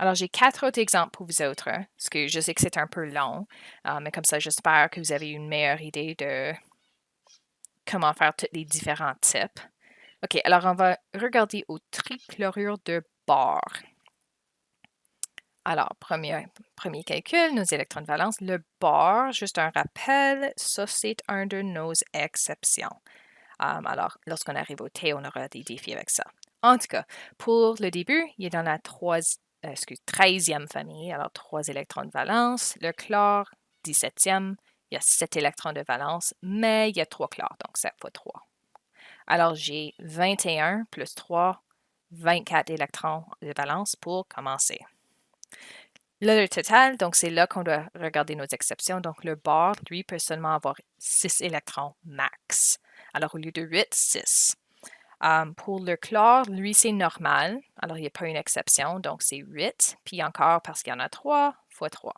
Alors, j'ai 4 autres exemples pour vous autres, hein, parce que je sais que c'est un peu long, mais comme ça, j'espère que vous avez une meilleure idée de comment faire tous les différents types. OK, alors on va regarder au trichlorure de bore. Alors, premier calcul, nos électrons de valence. Le bore, juste un rappel, ça c'est un de nos exceptions. Alors, lorsqu'on arrive au T, on aura des défis avec ça. En tout cas, pour le début, il est dans la 13e famille, alors 3 électrons de valence. Le chlore, 17e, il y a 7 électrons de valence, mais il y a 3 chlores, donc 7 fois 3. Alors, j'ai 21 plus 3, 24 électrons de valence pour commencer. Là, le total, donc c'est là qu'on doit regarder nos exceptions. Donc, le bore, lui, peut seulement avoir 6 électrons max. Alors, au lieu de 8, 6. Pour le chlore, lui, c'est normal. Alors, il n'y a pas une exception, donc c'est 8. Puis encore, parce qu'il y en a 3, fois 3.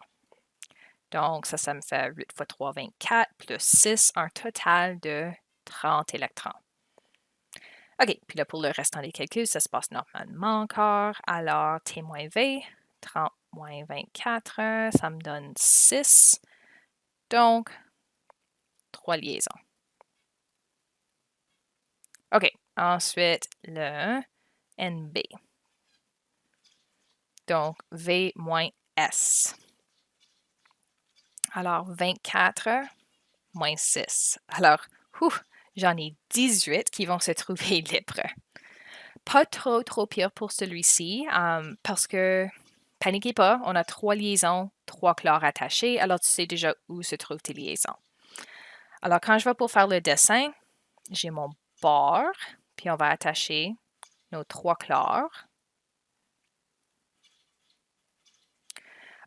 Donc, ça me fait 8 fois 3, 24, plus 6, un total de 30 électrons. OK, puis là, pour le restant des calculs, ça se passe normalement encore. Alors, T moins V, 30 moins 24, ça me donne 6. Donc, 3 liaisons. OK, ensuite, le NB. Donc, V moins S. Alors, 24 moins 6. Alors, j'en ai 18 qui vont se trouver libres. Pas trop pire pour celui-ci, parce que, paniquez pas, on a 3 liaisons, 3 chlores attachés, alors tu sais déjà où se trouvent tes liaisons. Alors, quand je vais pour faire le dessin, j'ai mon bord, puis on va attacher nos 3 chlores.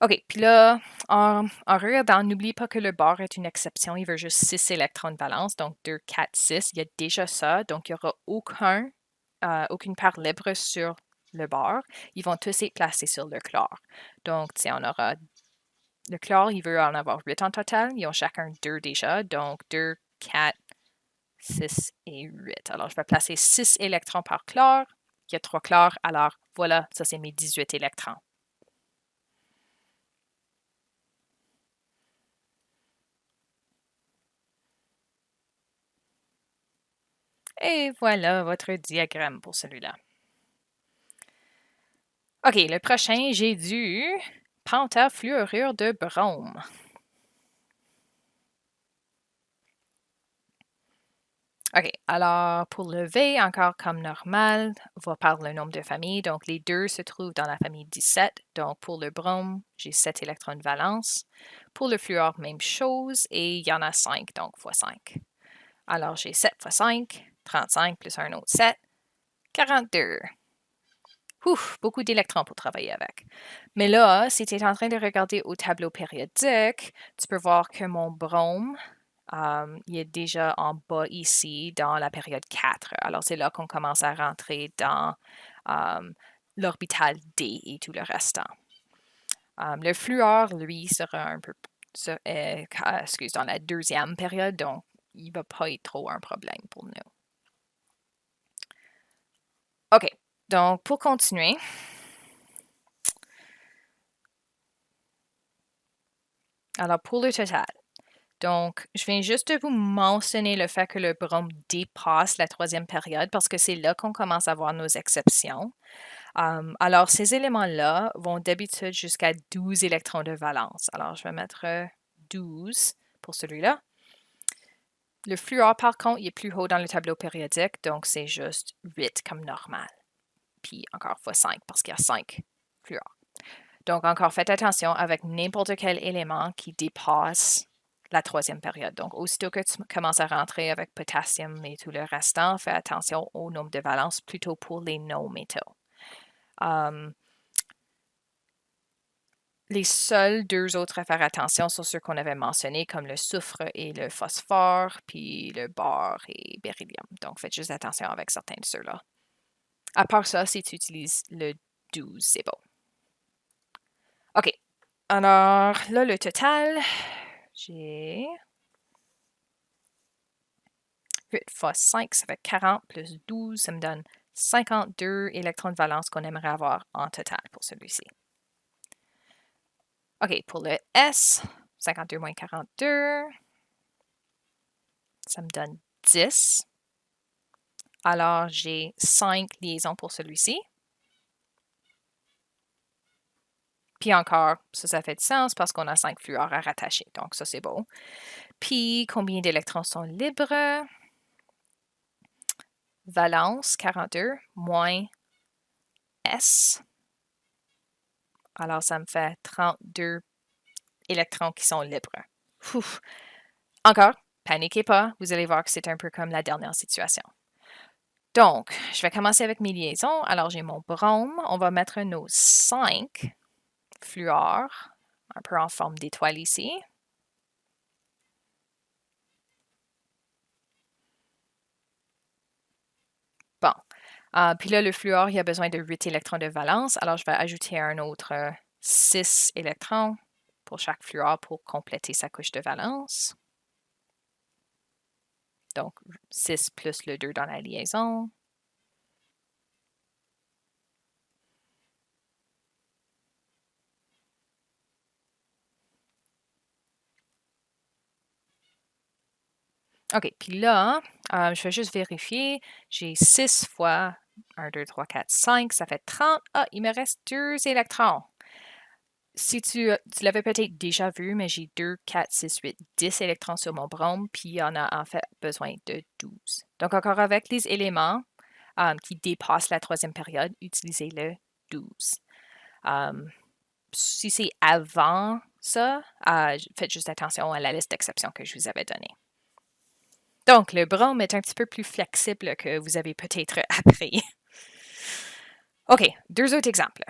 OK, puis là, en regardant, n'oublie pas que le bord est une exception. Il veut juste 6 électrons de valence, donc 2, 4, 6. Il y a déjà ça, donc il n'y aura aucune part libre sur le bord. Ils vont tous être placés sur le chlore. Donc, on aura le chlore, il veut en avoir 8 en total. Ils ont chacun 2 déjà, donc 2, 4, 6 et 8. Alors, je vais placer 6 électrons par chlore. Il y a 3 chlores, alors voilà, ça c'est mes 18 électrons. Et voilà votre diagramme pour celui-là. OK, le prochain, j'ai du pentafluorure de brome. OK, alors pour le V, encore comme normal, on va par le nombre de familles. Donc, les deux se trouvent dans la famille 17. Donc, pour le brome, j'ai 7 électrons de valence. Pour le fluor, même chose. Et il y en a 5, donc x 5. Alors, j'ai 7 x 5, 35 plus un autre 7, 42. Ouf, beaucoup d'électrons pour travailler avec. Mais là, si tu es en train de regarder au tableau périodique, tu peux voir que mon brome, il est déjà en bas ici dans la période 4. Alors, c'est là qu'on commence à rentrer dans l'orbital D et tout le restant. Le fluor, lui, sera un peu dans la deuxième période, donc il ne va pas être trop un problème pour nous. OK, donc pour continuer, alors pour le total, donc, je viens juste de vous mentionner le fait que le brome dépasse la troisième période parce que c'est là qu'on commence à voir nos exceptions. Alors, ces éléments-là vont d'habitude jusqu'à 12 électrons de valence. Alors, je vais mettre 12 pour celui-là. Le fluor, par contre, il est plus haut dans le tableau périodique, donc c'est juste 8 comme normal. Puis encore fois 5 parce qu'il y a 5 fluor. Donc, encore faites attention avec n'importe quel élément qui dépasse la troisième période. Donc, aussitôt que tu commences à rentrer avec potassium et tout le restant, fais attention au nombre de valence plutôt pour les non-métaux. Les seuls deux autres à faire attention sont ceux qu'on avait mentionnés, comme le soufre et le phosphore, puis le bore et beryllium. Donc, faites juste attention avec certains de ceux-là. À part ça, si tu utilises le 12, c'est bon. OK. Alors, là, le total, j'ai 8 fois 5, ça fait 40 plus 12, ça me donne 52 électrons de valence qu'on aimerait avoir en total pour celui-ci. OK, pour le S, 52 moins 42, ça me donne 10. Alors, j'ai 5 liaisons pour celui-ci. Puis encore, ça fait du sens parce qu'on a 5 fluors à rattacher. Donc, ça, c'est beau. Puis, combien d'électrons sont libres? Valence, 42, moins S. Alors, ça me fait 32 électrons qui sont libres. Ouf. Encore, paniquez pas, vous allez voir que c'est un peu comme la dernière situation. Donc, je vais commencer avec mes liaisons. Alors, j'ai mon brome. On va mettre nos 5 fluors, un peu en forme d'étoile ici. Bon. Puis là, le fluor, il a besoin de 8 électrons de valence. Alors, je vais ajouter un autre 6 électrons pour chaque fluor pour compléter sa couche de valence. Donc, 6 plus le 2 dans la liaison. OK, puis là, je vais juste vérifier. J'ai 6 fois 1, 2, 3, 4, 5, ça fait 30. Ah, il me reste 2 électrons. Si tu l'avais peut-être déjà vu, mais j'ai 2, 4, 6, 8, 10 électrons sur mon brome, puis il y en a en fait besoin de 12. Donc encore avec les éléments qui dépassent la troisième période, utilisez le 12. Si c'est avant ça, faites juste attention à la liste d'exceptions que je vous avais donnée. Donc, le brome est un petit peu plus flexible que vous avez peut-être appris. OK, 2 autres exemples.